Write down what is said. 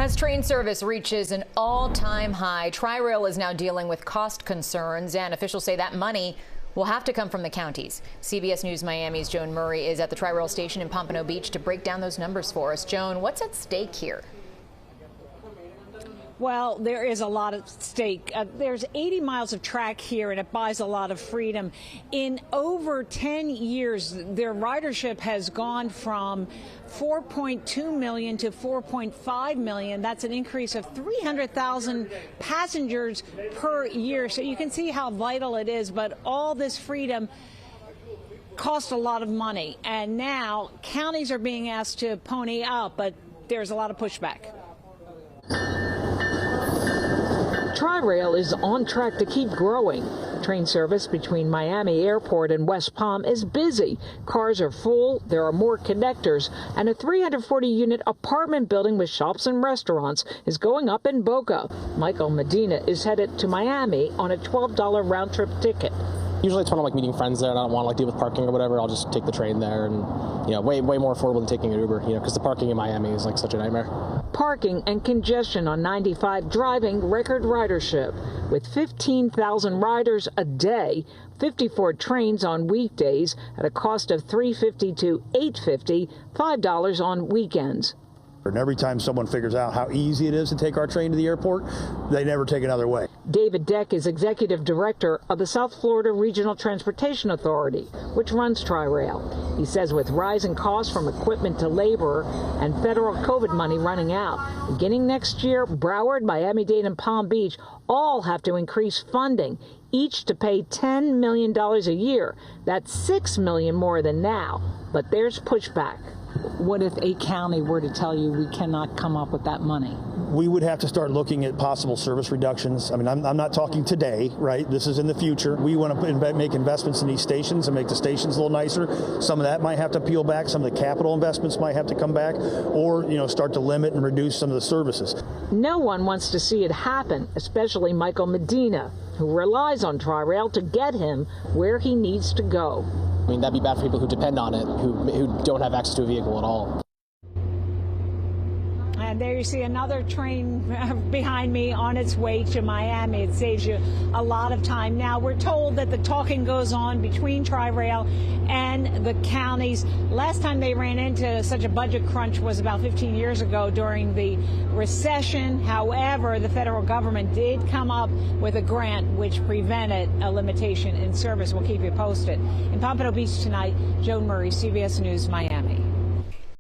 As train service reaches an all-time high, Tri-Rail is now dealing with cost concerns, and officials say that money will have to come from the counties. CBS News Miami's Joan Murray is at the Tri-Rail station in Pompano Beach to break down those numbers for us. Joan, what's at stake here? Well, there is a lot at stake. There's 80 miles of track here, and it buys a lot of freedom. In over 10 years, their ridership has gone from 4.2 million to 4.5 million. That's an increase of 300,000 passengers per year. So you can see how vital it is. But all this freedom costs a lot of money. And now counties are being asked to pony up, but there's a lot of pushback. Tri-Rail is on track to keep growing. Train service between Miami Airport and West Palm is busy. Cars are full, there are more connectors, and a 340-unit apartment building with shops and restaurants is going up in Boca. Michael Medina is headed to Miami on a $12 round-trip ticket. Usually it's when I'm meeting friends there and I don't want to deal with parking or whatever. I'll just take the train there, and way more affordable than taking an Uber, because the parking in Miami is such a nightmare. Parking and congestion on 95 driving record ridership with 15,000 riders a day, 54 trains on weekdays at a cost of $3.50 to $8.50, $5 on weekends. And every time someone figures out how easy it is to take our train to the airport, they never take another way. David Deck is executive director of the South Florida Regional Transportation Authority, which runs Tri-Rail. He says with rising costs from equipment to labor and federal COVID money running out, beginning next year, Broward, Miami-Dade, and Palm Beach all have to increase funding, each to pay $10 million a year. That's $6 million more than now. But there's pushback. What if a county were to tell you we cannot come up with that money? We would have to start looking at possible service reductions. I mean, I'm not talking today, right? This is in the future. We want to make investments in these stations and make the stations a little nicer. Some of that might have to peel back. Some of the capital investments might have to come back, or start to limit and reduce some of the services. No one wants to see it happen, especially Michael Medina, who relies on Tri-Rail to get him where he needs to go. I mean, that'd be bad for people who depend on it, who don't have access to a vehicle at all. And there you see another train behind me on its way to Miami. It saves you a lot of time. Now, we're told that the talking goes on between Tri-Rail and the counties. Last time they ran into such a budget crunch was about 15 years ago during the recession. However, the federal government did come up with a grant which prevented a limitation in service. We'll keep you posted. In Pompano Beach tonight, Joan Murray, CBS News, Miami.